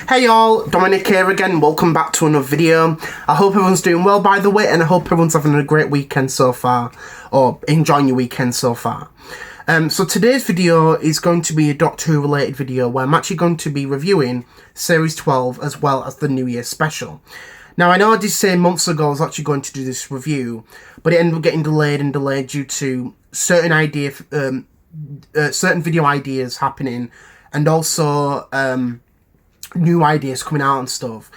Hey y'all, Dominic here again, welcome back to another video. I hope everyone's doing well, by the way, and I hope everyone's having a great weekend so far, or enjoying your weekend so far. So today's video is going to be a Doctor Who related video where I'm actually going to be reviewing Series 12 as well as the New Year special. Now I know I did say months ago I was actually going to do this review, but it ended up getting delayed due to certain video ideas happening, and also new ideas coming out and stuff.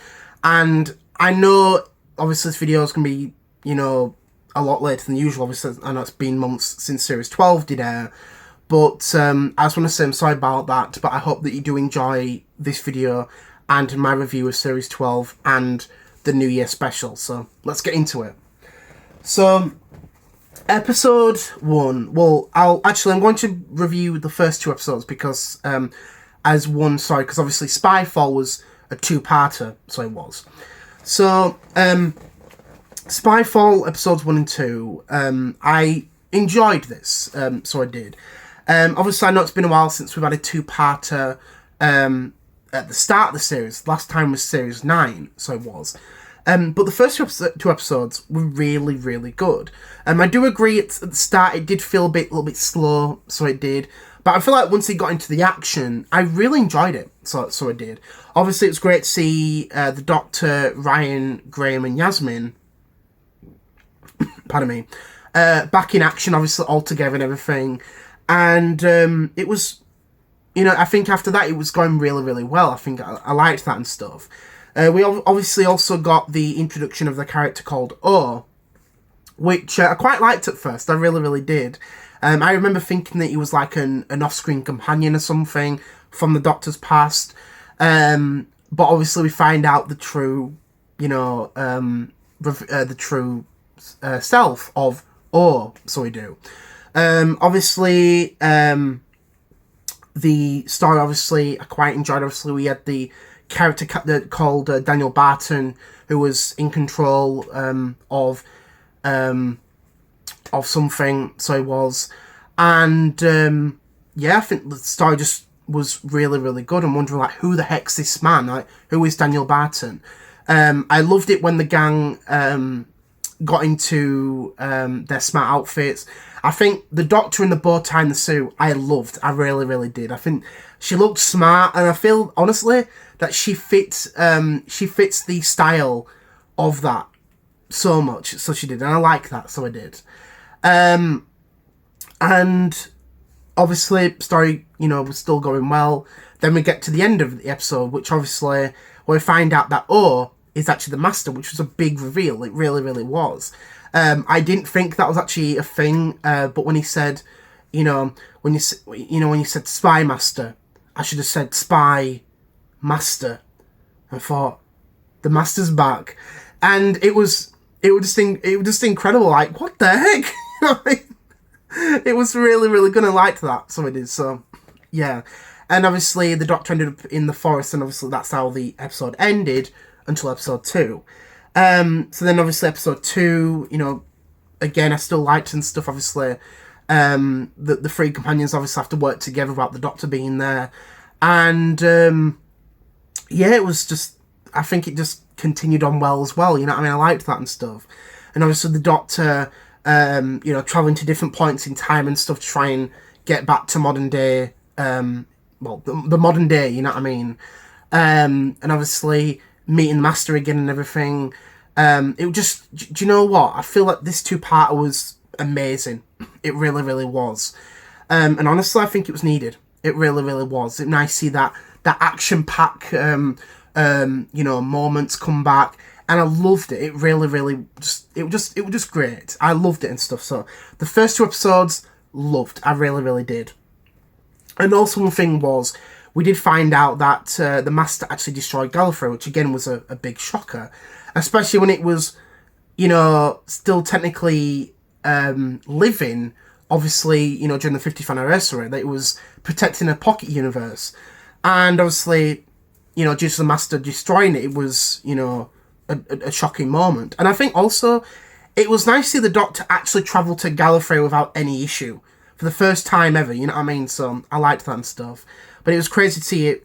And I know obviously this video is going to be, a lot later than usual. Obviously I know it's been months since Series 12 did air, but I just want to say I'm sorry about that, but I hope that you do enjoy this video and my review of Series 12 and the New Year special. So let's get into it. So episode 1, well, I'm going to review the first 2 episodes because because obviously Spyfall was a 2-parter, so it was. So, Spyfall episodes 1 and 2, I enjoyed this, so I did. Obviously I know it's been a while since we've had a 2-parter, at the start of the series. Last time was Series 9, so it was. But the first 2 episodes were really, really good. I do agree at the start it did feel a little bit slow, so it did. But I feel like once it got into the action, I really enjoyed it, so I did. Obviously, it was great to see the Doctor, Ryan, Graham, and Yasmin, pardon me, back in action, obviously, all together and everything. And it was, I think after that, it was going really, really well. I think I liked that and stuff. We obviously also got the introduction of the character called O, which I quite liked at first. I really, really did. I remember thinking that he was like an off-screen companion or something from the Doctor's past. But obviously we find out the true, self of O, so we do. Obviously, the story, obviously, I quite enjoyed. Obviously, we had the character called Daniel Barton, who was in control of something, so it was. And I think the story just was really, really good. I'm wondering, like, who the heck's this man? Like, who is Daniel Barton? I loved it when the gang got into their smart outfits. I think the Doctor in the bow tie and the suit, I loved. I really, really did. I think she looked smart, and I feel, honestly, that she fits the style of that so much. So she did, and I like that, so I did. And obviously, story, was still going well. Then we get to the end of the episode, which obviously, where we find out that O is actually the Master, which was a big reveal. It really, really was. I didn't think that was actually a thing, but when he said, when you said Spy Master, I should have said Spy Master. I thought, the Master's back. And it was just incredible. Like, what the heck? It was really, really good. I liked that, so it is. So, yeah. And obviously, the Doctor ended up in the forest, and obviously that's how the episode ended until episode 2. So then, obviously, episode 2, again, I still liked and stuff. Obviously, the 3 companions obviously have to work together about the Doctor being there, and it was just, I think it just continued on well as well. I liked that and stuff. And obviously, the Doctor, traveling to different points in time and stuff to try and get back to modern day, the modern day, and obviously meeting the Master again and everything. It just, do you know what? I feel like this 2-parter was amazing. It really, really was. And honestly, I think it was needed. It really, really was. It's nice to see that action pack, moments come back. And I loved it. It really, really it was just great. I loved it and stuff. So the first 2 episodes, loved. I really, really did. And also one thing was, we did find out that the Master actually destroyed Gallifrey, which again was a big shocker. Especially when it was, still technically living, obviously, during the 50th anniversary, that it was protecting a pocket universe. And obviously, due to the Master destroying it, it was, a shocking moment. And I think also it was nice to see the Doctor actually travel to Gallifrey without any issue for the first time ever, So I liked that and stuff. But it was crazy to see it,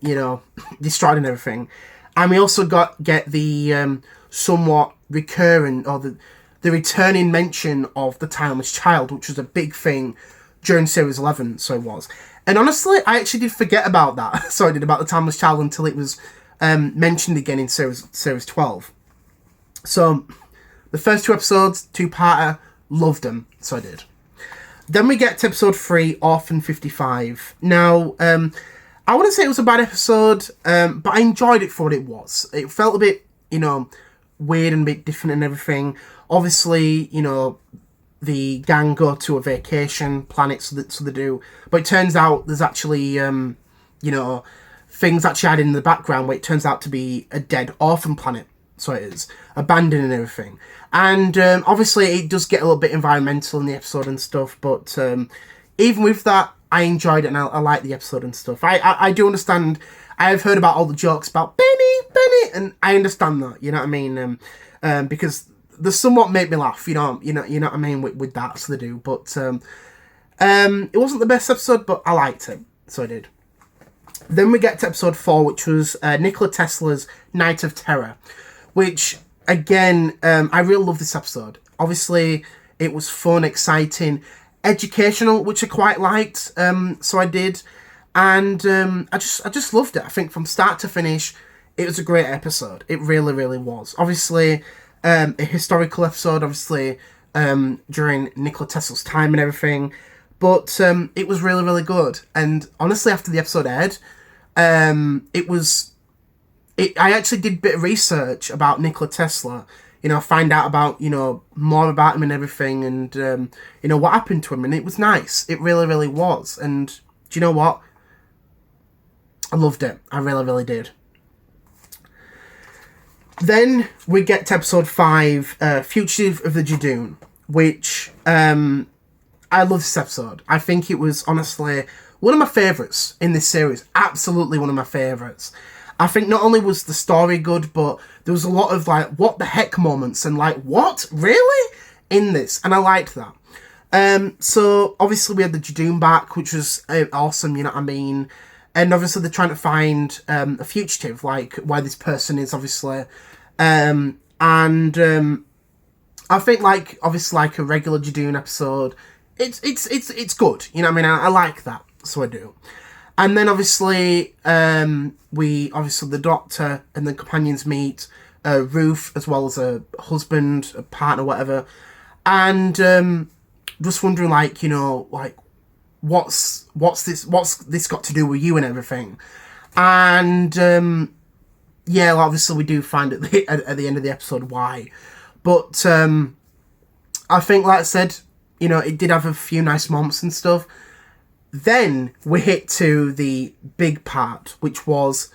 destroyed and everything. And we also get the somewhat recurring, or the returning mention of the Timeless Child, which was a big thing during Series 11, so it was. And honestly, I actually did forget about that. So I did, about the Timeless Child, until it was mentioned again in Series 12. So, the first 2 episodes, 2-parter, loved them, so I did. Then we get to episode 3, Orphan 55. Now, I wouldn't say it was a bad episode, but I enjoyed it for what it was. It felt a bit, weird and a bit different and everything. Obviously, the gang go to a vacation planet, so they do. But it turns out there's actually, things actually added in the background where it turns out to be a dead orphan planet. So it is. Abandoned and everything. And obviously it does get a little bit environmental in the episode and stuff, but even with that, I enjoyed it and I like the episode and stuff. I do understand. I've heard about all the jokes about Benny, and I understand that, you know what I mean? Because they somewhat make me laugh, you know what I mean, with that, so they do. But it wasn't the best episode, but I liked it, so I did. Then we get to episode 4, which was Nikola Tesla's Night of Terror, which, again, I really love this episode. Obviously, it was fun, exciting, educational, which I quite liked, so I did. And I just loved it. I think from start to finish, it was a great episode. It really, really was. Obviously, a historical episode, obviously, during Nikola Tesla's time and everything. But it was really, really good. And honestly, after the episode aired, I actually did a bit of research about Nikola Tesla, find out about, more about him and everything, and, what happened to him, and it was nice. It really, really was. And do you know what? I loved it. I really, really did. Then we get to episode 5, Fugitive of the Judoon, which, I love this episode. I think it was, honestly, one of my favourites in this series. Absolutely one of my favourites. I think not only was the story good, but there was a lot of, what the heck moments, and, what? Really? In this. And I liked that. So, obviously, we had the Judoon back, which was awesome, you know what I mean? And, obviously, they're trying to find a fugitive, where this person is, obviously. I think, obviously, a regular Judoon episode, it's good, you know what I mean? I like that, so I do. And then, obviously, the Doctor and the companions meet Ruth, as well as a husband, a partner, whatever. And just wondering, what's this got to do with you and everything? And obviously we do find at the end of the episode why. But I think, like I said, it did have a few nice moments and stuff. Then we hit to the big part, which was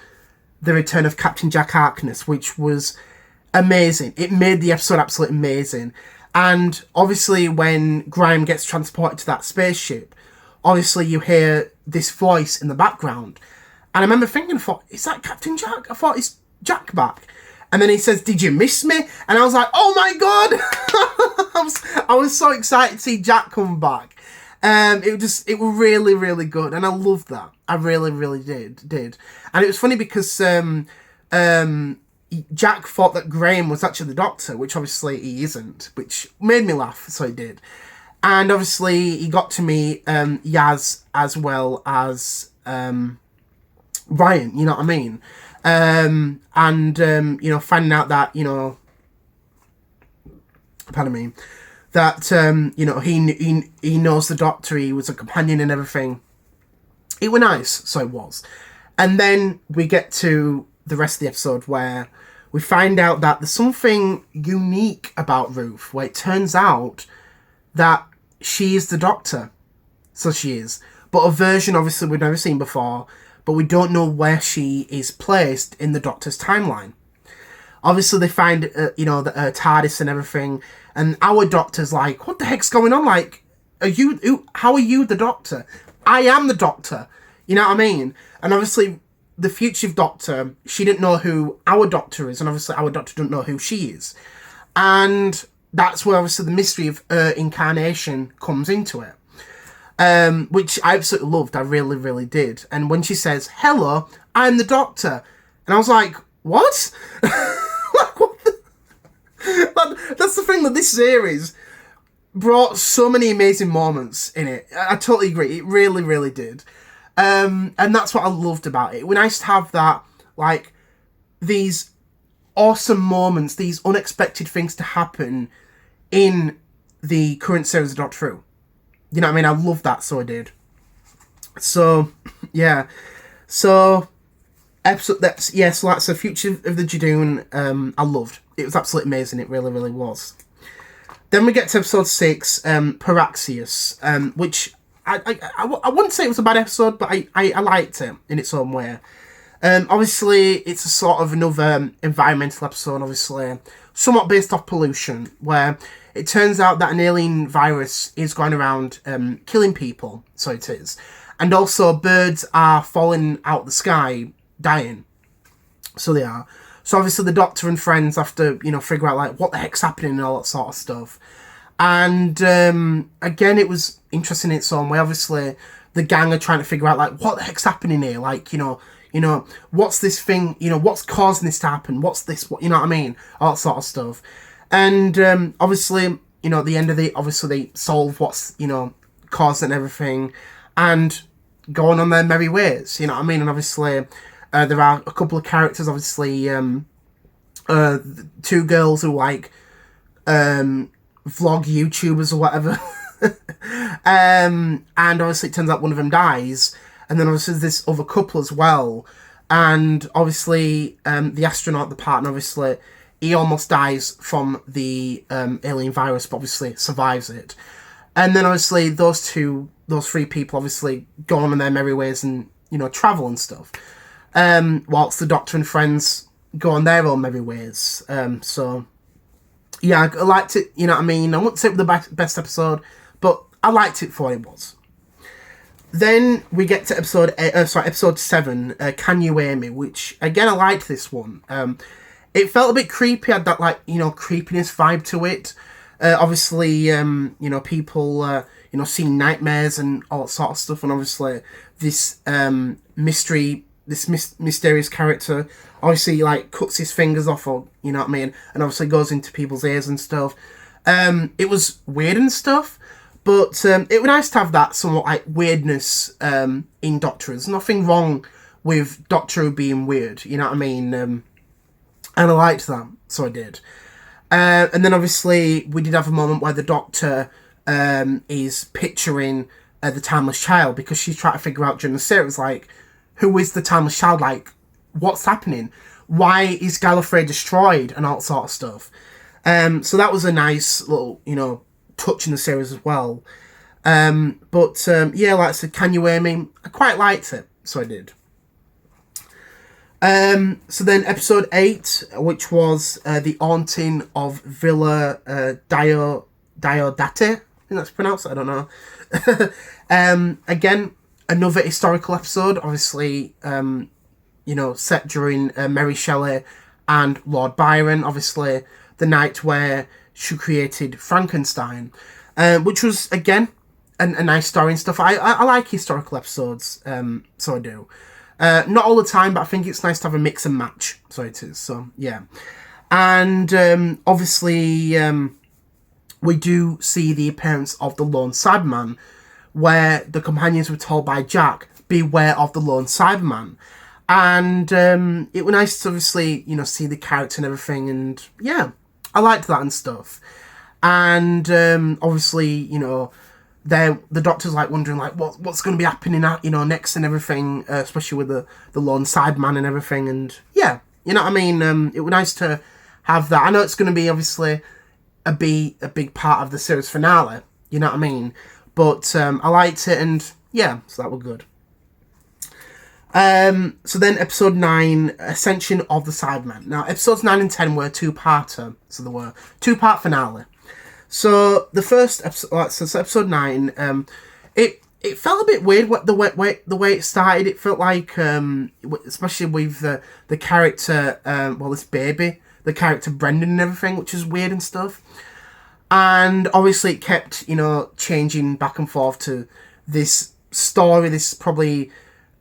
the return of Captain Jack Harkness, which was amazing. It made the episode absolutely amazing. And obviously when Graham gets transported to that spaceship, obviously you hear this voice in the background. And I remember thinking, is that Captain Jack? I thought, is Jack back? And then he says, "Did you miss me?" And I was like, oh my God! I was so excited to see Jack come back. It was really, really good, and I loved that. I really, really did. And it was funny because Jack thought that Graham was actually the Doctor, which obviously he isn't, which made me laugh, so he did. And obviously he got to meet Yaz as well as Ryan, you know what I mean? Finding out that, pardon me, that, he knows the Doctor, he was a companion and everything. It was nice, so it was. And then we get to the rest of the episode where we find out that there's something unique about Ruth, where it turns out that she is the Doctor. So she is. But a version, obviously, we've never seen before, but we don't know where she is placed in the Doctor's timeline. Obviously, they find, the TARDIS and everything, and our Doctor's like, what the heck's going on? How are you the Doctor? I am the Doctor. You know what I mean? And obviously, the future Doctor, she didn't know who our Doctor is, and obviously our Doctor didn't know who she is. And that's where, obviously, the mystery of her incarnation comes into it. which I absolutely loved. I really, really did. And when she says, "Hello, I'm the Doctor," and I was like, "What?" Like, what that's the thing that this series brought so many amazing moments in it. I totally agree. It really, really did. And that's what I loved about it. It was nice to have that, like, these awesome moments, these unexpected things to happen in the current series of Doctor Who. You know what I mean? I love that, so I did. So, yeah. So, so that's the Future of the Judoon. I loved. It was absolutely amazing. It really, really was. Then we get to episode 6, Paraxius, which I wouldn't say it was a bad episode, but I liked it in its own way. Obviously, it's a sort of another environmental episode, obviously, somewhat based off pollution, where it turns out that an alien virus is going around killing people, so it is. And also, birds are falling out the sky, dying. So they are. So obviously, the Doctor and friends have to, figure out, like, what the heck's happening and all that sort of stuff. And, again, it was interesting in its own way. Obviously, the gang are trying to figure out, like, what the heck's happening here? Like, what's this thing, what's causing this to happen? What's this, you know what I mean? All that sort of stuff. And, obviously, at the end of it, obviously they solve what's, causing everything and going on their merry ways, you know what I mean? And obviously, there are a couple of characters, obviously, 2 girls who, like, vlog YouTubers or whatever. And obviously it turns out one of them dies. And then obviously there's this other couple as well. And obviously the astronaut, the partner, obviously, he almost dies from the alien virus, but obviously survives it. And then obviously those 3 people obviously go on their merry ways and, travel and stuff. Whilst the Doctor and friends go on their own merry ways. So, yeah, I liked it, you know what I mean? I wouldn't say it was the best episode, but I liked it for what it was. Then we get to episode 7, Can You Hear Me? Which, again, I liked this one. It felt a bit creepy, had that, like, creepiness vibe to it. Obviously, people, seeing nightmares and all that sort of stuff, and obviously this mysterious character obviously, like, cuts his fingers off, or, you know what I mean, and obviously goes into people's ears and stuff. It was weird and stuff, but it was nice to have that somewhat, like, weirdness in Doctor Who. There's nothing wrong with Doctor Who being weird, you know what I mean? And I liked that, so I did. And then obviously we did have a moment where the Doctor is picturing the Timeless Child, because she's trying to figure out during the series, like, who is the Timeless Child? Like, what's happening? Why is Gallifrey destroyed? And all that sort of stuff. So that was a nice little, touch in the series as well. But yeah, like I said, Can You Hear Me? I quite liked it, so I did. So then episode 8, which was The Haunting of Villa Diodati. I think that's pronounced, I don't know. Again, another historical episode, obviously, set during Mary Shelley and Lord Byron, obviously the night where she created Frankenstein, which was, again, a nice story and stuff. I like historical episodes, so I do. Not all the time, but I think it's nice to have a mix and match, so it is, so, yeah. And, obviously, we do see the appearance of the lone Cyberman, where the companions were told by Jack, beware of the lone Cyberman. And it was nice to obviously, see the character and everything, and yeah, I liked that and stuff. And obviously, the Doctor's like wondering, like, what's going to be happening next and everything, especially with the lone Cyberman and everything, and yeah, you know what I mean? It was nice to have that. I know it's going to be obviously a big part of the series finale, you know what I mean? But I liked it, and yeah, so that was good. So then episode 9, Ascension of the Cyberman. Now, episodes 9 and 10 were two-parter, so they were two-part finale. So the first episode, so episode 9, it felt a bit weird the way it started. It felt like, especially with the character, this baby, the character Brendan and everything, which is weird and stuff. And obviously it kept, changing back and forth to this story, this probably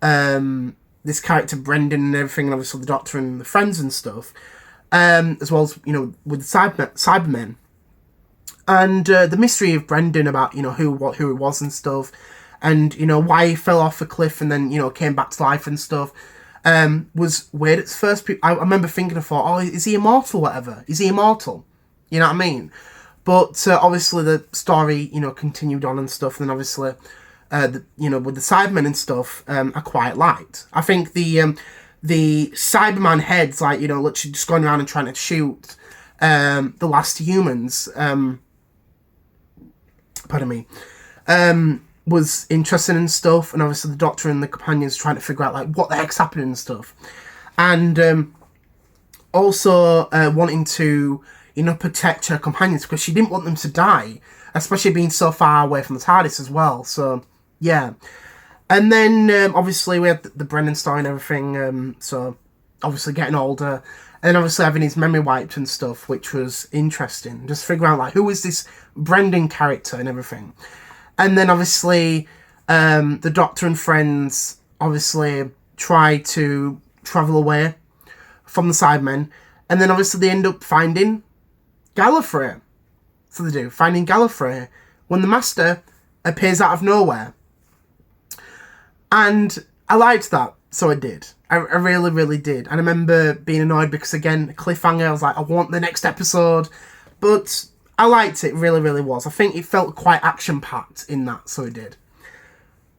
this character Brendan and everything, and obviously the Doctor and the friends and stuff, as well as, you know, with Cybermen. And the mystery of Brendan about, you know, who he was and stuff, and, you know, why he fell off a cliff and then, you know, came back to life and stuff, was weird at first. I remember thinking, I thought, oh, is he immortal or whatever? Is he immortal? You know what I mean? But obviously the story, you know, continued on and stuff, and then obviously, you know, with the Cybermen and stuff, I quite liked. I think the Cyberman heads, like, you know, literally just going around and trying to shoot the last humans, pardon me, was interesting and stuff, and obviously the Doctor and the companions trying to figure out, like, what the heck's happening and stuff, and also wanting to, you know, protect her companions, because she didn't want them to die, especially being so far away from the TARDIS as well. So yeah, and then obviously we had the Brendan story and everything, so obviously getting older, and then obviously having his memory wiped and stuff, which was interesting, just figuring out, like, who is this Brendan character and everything. And then obviously the Doctor and friends obviously try to travel away from the Cybermen, and then obviously they end up finding Gallifrey. So they do, finding Gallifrey when the Master appears out of nowhere. And I liked that, so I did. I really, really did. And I remember being annoyed because, again, cliffhanger, I was like, I want the next episode. But I liked it, really, really was. I think it felt quite action-packed in that, so it did.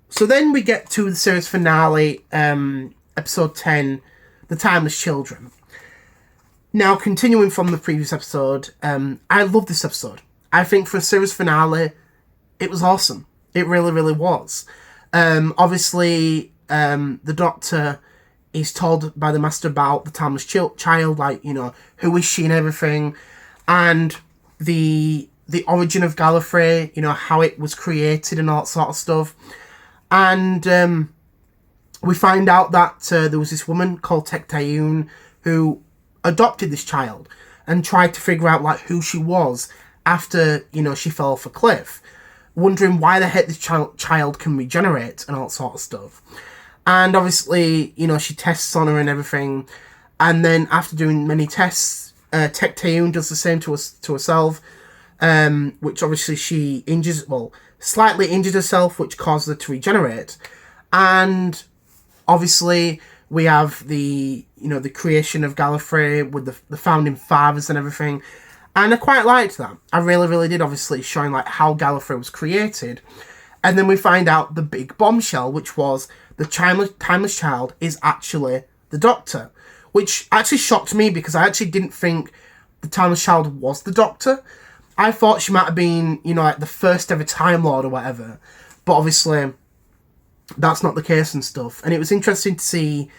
So then we get to the series finale, episode 10, The Timeless Children. Now, continuing from the previous episode, I love this episode. I think for a series finale, it was awesome. It really, really was. Obviously, the Doctor is told by the Master about the Timeless Child, like, you know, who is she and everything, and the origin of Gallifrey, you know, how it was created and all that sort of stuff. And we find out that there was this woman called Tecteun who adopted this child and tried to figure out, like, who she was after, you know, she fell off a cliff, wondering why the heck this child can regenerate and all that sort of stuff. And obviously, you know, she tests on her and everything, and then after doing many tests, Tecteun does the same to herself, which obviously she slightly injured herself, which caused her to regenerate. And obviously we have the creation of Gallifrey with the founding fathers and everything, and I quite liked that. I really, really did, obviously showing, like, how Gallifrey was created. And then we find out the big bombshell, which was the Timeless Child is actually the Doctor, which actually shocked me because I actually didn't think the Timeless Child was the Doctor. I thought she might have been, you know, like the first ever Time Lord or whatever, but obviously that's not the case and stuff. And it was interesting to see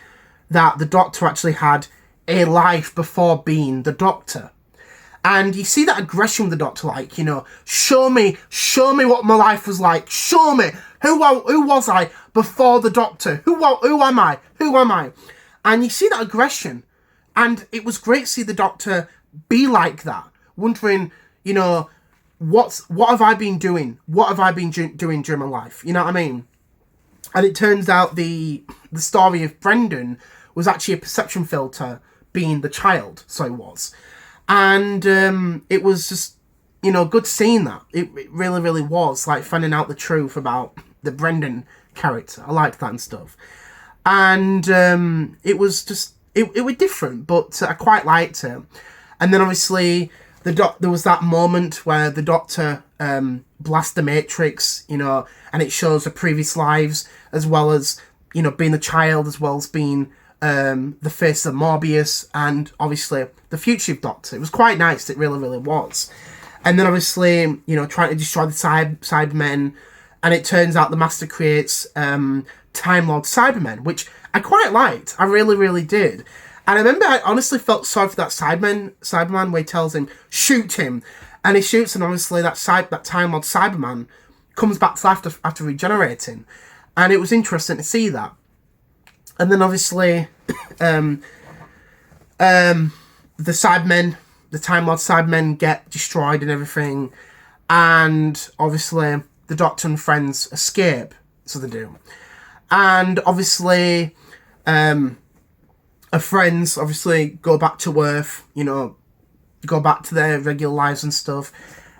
that the Doctor actually had a life before being the Doctor. And you see that aggression with the Doctor, like, you know, show me what my life was like. Show me who was I before the Doctor? Who am I? Who am I? And you see that aggression, and it was great to see the Doctor be like that, wondering, you know, what have I been doing? What have I been doing during my life? You know what I mean? And it turns out the story of Brendan was actually a perception filter being the child, so it was. And it was just, you know, good seeing that. It really, really was, like, finding out the truth about the Brendan character. I liked that and stuff. And it was just, it was different, but I quite liked it. And then obviously there was that moment where the Doctor blasts the Matrix, you know, and it shows the previous lives, as well as, you know, being the child, as well as being the face of Morbius, and obviously the Fugitive Doctor. It was quite nice. It really, really was. And then obviously, you know, trying to destroy the Cybermen, and it turns out the Master creates Time Lord Cybermen, which I quite liked. I really, really did. And I remember I honestly felt sorry for that Cyberman where he tells him, shoot him. And he shoots, and obviously that Time Lord Cyberman comes back to life after regenerating. And it was interesting to see that. And then obviously the Cybermen, the Time Lord Cybermen get destroyed and everything. And obviously the Doctor and friends escape, so they do. And obviously, her friends obviously go back to Earth, go back to their regular lives and stuff.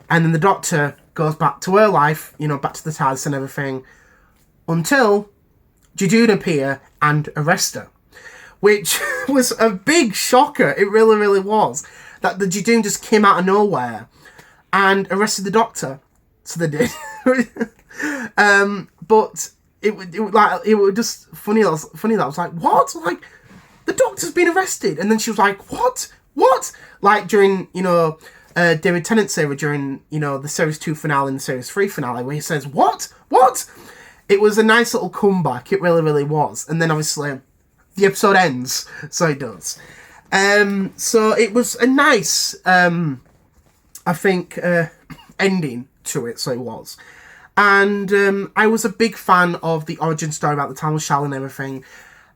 And then the Doctor goes back to her life, back to the TARDIS and everything, until Judoon appear and arrest her. Which was a big shocker. It really, really was. That the Judoon just came out of nowhere and arrested the Doctor. So they did. But it was just funny. That I was like, what? Like, the Doctor's been arrested. And then she was like, what? Like, during, David Tennant's era, during, the Series 2 finale and the Series 3 finale, where he says, what? It was a nice little comeback. It really, really was. And then, obviously, the episode ends. So it does. So it was a nice, I think, ending to it. So it was. And I was a big fan of the origin story about the Time Shell and everything.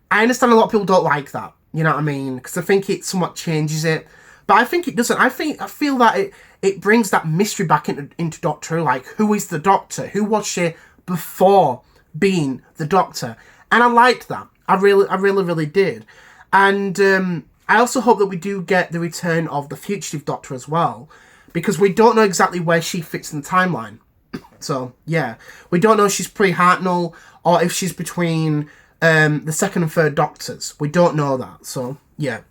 I understand a lot of people don't like that. You know what I mean? Because I think it somewhat changes it. But I think it doesn't. I feel that it brings that mystery back into Doctor Who. Like, who is the Doctor? Who was she before being the Doctor? And I liked that. I really did. And I also hope that we do get the return of the Fugitive Doctor as well. Because we don't know exactly where she fits in the timeline. So, yeah. We don't know if she's pre-Hartnell or if she's between the second and third Doctors. We don't know that. So, yeah.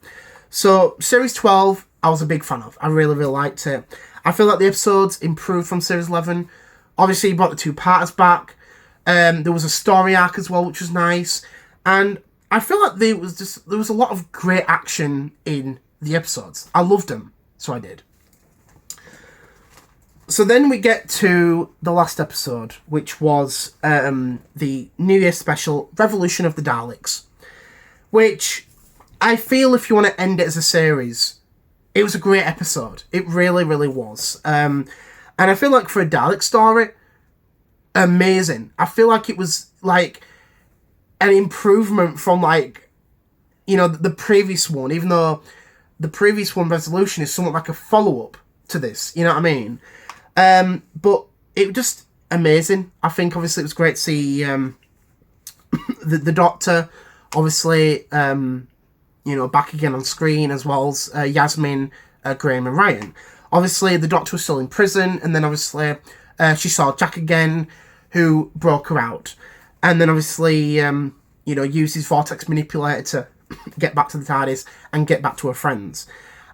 So, Series 12, I was a big fan of. I really liked it. I feel like the episodes improved from Series 11. Obviously, you brought the two-parters back. There was a story arc as well, which was nice. And I feel like there was a lot of great action in the episodes. I loved them. So I did. So then we get to the last episode, which was the New Year special, Revolution of the Daleks. Which I feel, if you want to end it as a series, it was a great episode. It really was. And I feel like for a Dalek story, amazing. I feel like it was like an improvement from the previous one, even though the previous one, Resolution, is somewhat like a follow-up to this. You know what I mean? But it was just amazing. I think obviously it was great to see the Doctor, obviously, back again on screen, as well as Yasmin, Graham and Ryan. Obviously, the Doctor was still in prison, and then obviously she saw Jack again, who broke her out. And then obviously, used his vortex manipulator to get back to the TARDIS and get back to her friends.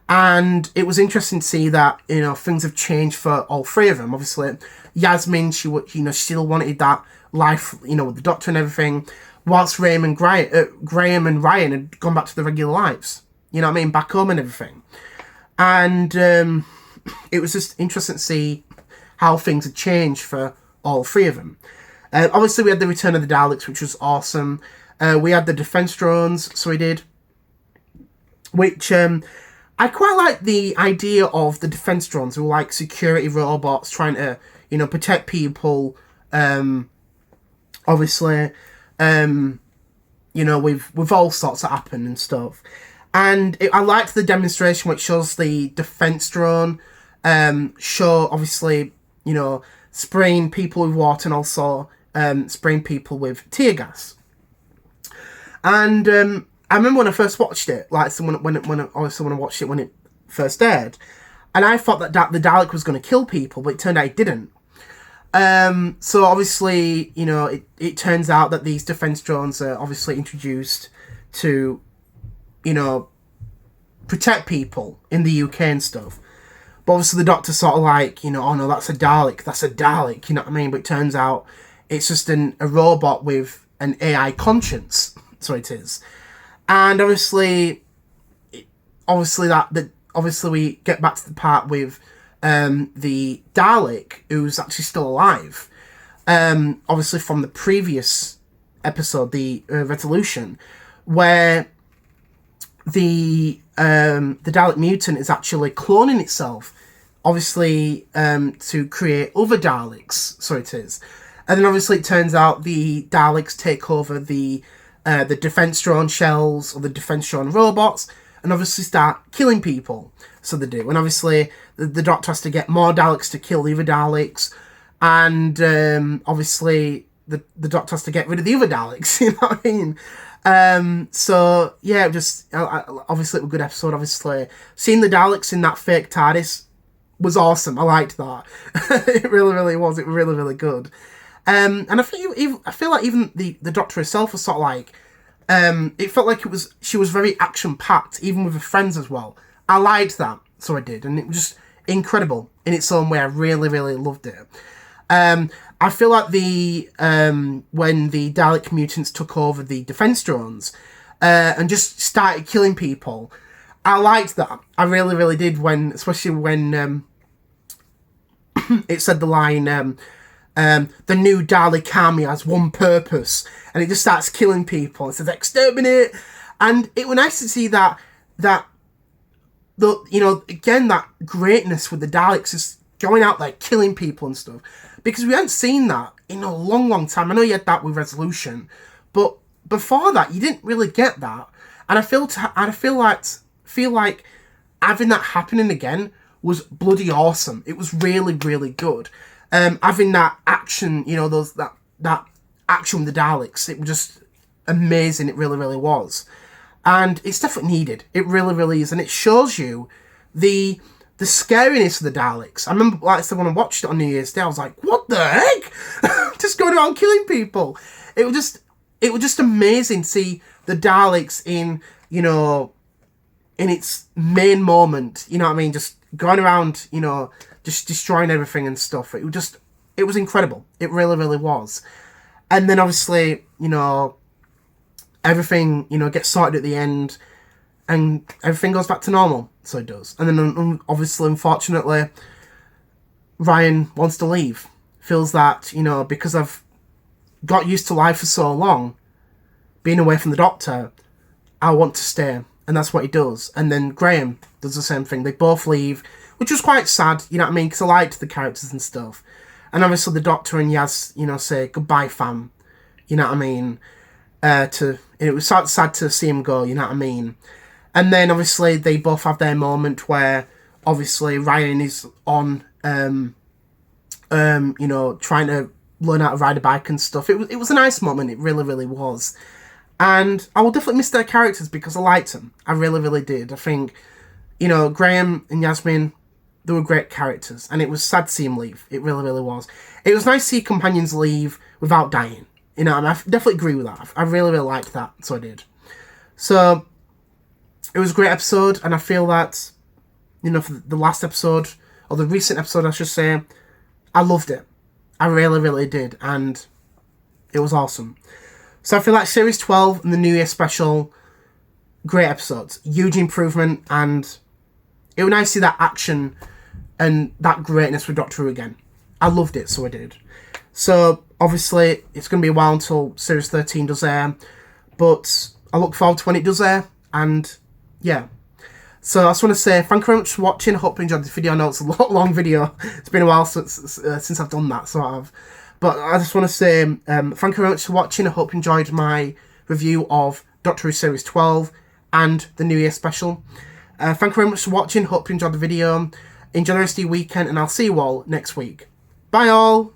And it was interesting to see that, things have changed for all three of them. Obviously, Yasmin, she still wanted that life, with the Doctor and everything, whilst Graham and Ryan had gone back to their regular lives. You know what I mean? Back home and everything. And it was just interesting to see how things had changed for all three of them. Obviously, we had the return of the Daleks, which was awesome. We had the defense drones, so we did. Which, I quite like the idea of the defense drones, who were like security robots trying to, protect people. Obviously, with all sorts that happen and stuff. And I liked the demonstration which shows the defense drone show, obviously, spraying people with water and also spraying people with tear gas. And I remember when I first watched it, when I watched it when it first aired, and I thought that the Dalek was going to kill people, but it turned out it didn't. So obviously, it turns out that these defense drones are obviously introduced to, protect people in the UK and stuff. But obviously the Doctor's sort of like, oh no, that's a Dalek, you know what I mean? But it turns out it's just a robot with an AI conscience, so it is. And obviously we get back to the part with the Dalek, who's actually still alive. Obviously from the previous episode, the Resolution, where the Dalek mutant is actually cloning itself, obviously to create other Daleks, so it is. And then obviously it turns out the Daleks take over the defense drone shells, or the defense drone robots, and obviously start killing people. So they do. And obviously the Doctor has to get more Daleks to kill the other Daleks. and obviously the Doctor has to get rid of the other Daleks. You know what I mean? So yeah, just obviously it was a good episode. Obviously, seeing the Daleks in that fake TARDIS was awesome. I liked that. It really, really was. It was really, really good. And I feel like even the Doctor herself was sort of like, it felt like she was very action packed, even with her friends as well. I liked that, so I did, and it was just incredible in its own way. I really, really loved it. I feel like when the Dalek mutants took over the defense drones, and just started killing people, I liked that. I really, really did. Especially when it said the line, the new Dalek army has one purpose, and it just starts killing people. It says exterminate, and it was nice to see that again, that greatness with the Daleks is going out there killing people and stuff, because we hadn't seen that in a long, long time. I know you had that with Resolution, but before that you didn't really get that, and I feel like having that happening again was bloody awesome. It was really, really good. Having that action, that action with the Daleks, it was just amazing. It really, really was. And it's definitely needed. It really, really is. And it shows you the scariness of the Daleks. I remember, like I said, when I watched it on New Year's Day, I was like, what the heck? Just going around killing people. It was just amazing to see the Daleks in its main moment, you know what I mean? Just going around, just destroying everything and stuff. It was incredible. It really, really was. And then obviously, everything, gets sorted at the end, and everything goes back to normal. So it does. And then obviously, unfortunately, Ryan wants to leave. Feels that, because I've got used to life for so long, being away from the Doctor, I want to stay. And that's what he does. And then Graham does the same thing. They both leave, which was quite sad, you know what I mean? Because I liked the characters and stuff. And obviously the Doctor and Yaz, say, goodbye, fam. You know what I mean? It was sad to see him go, you know what I mean? And then obviously they both have their moment where obviously Ryan is on, trying to learn how to ride a bike and stuff. It was a nice moment. It really, really was. And I will definitely miss their characters because I liked them. I really, really did. I think, Graham and Yasmin, they were great characters. And it was sad to see them leave. It really, really was. It was nice to see companions leave without dying. And I definitely agree with that. I really, really liked that. So I did. So, it was a great episode. And I feel that, for the last episode, or the recent episode, I should say, I loved it. I really, really did. And it was awesome. So I feel like Series 12 and the New Year special, great episodes. Huge improvement, and it was nice to see that action and that greatness with Doctor Who again. I loved it, so I did. So, obviously, it's going to be a while until Series 13 does air, but I look forward to when it does air, and yeah. So I just want to say thank you very much for watching. I hope you enjoyed this video. I know it's a long video. It's been a while since I've done that, sort of. But I just want to say thank you very much for watching. I hope you enjoyed my review of Doctor Who Series 12 and the New Year special. Thank you very much for watching. Hope you enjoyed the video. Enjoy the rest of your weekend, and I'll see you all next week. Bye all!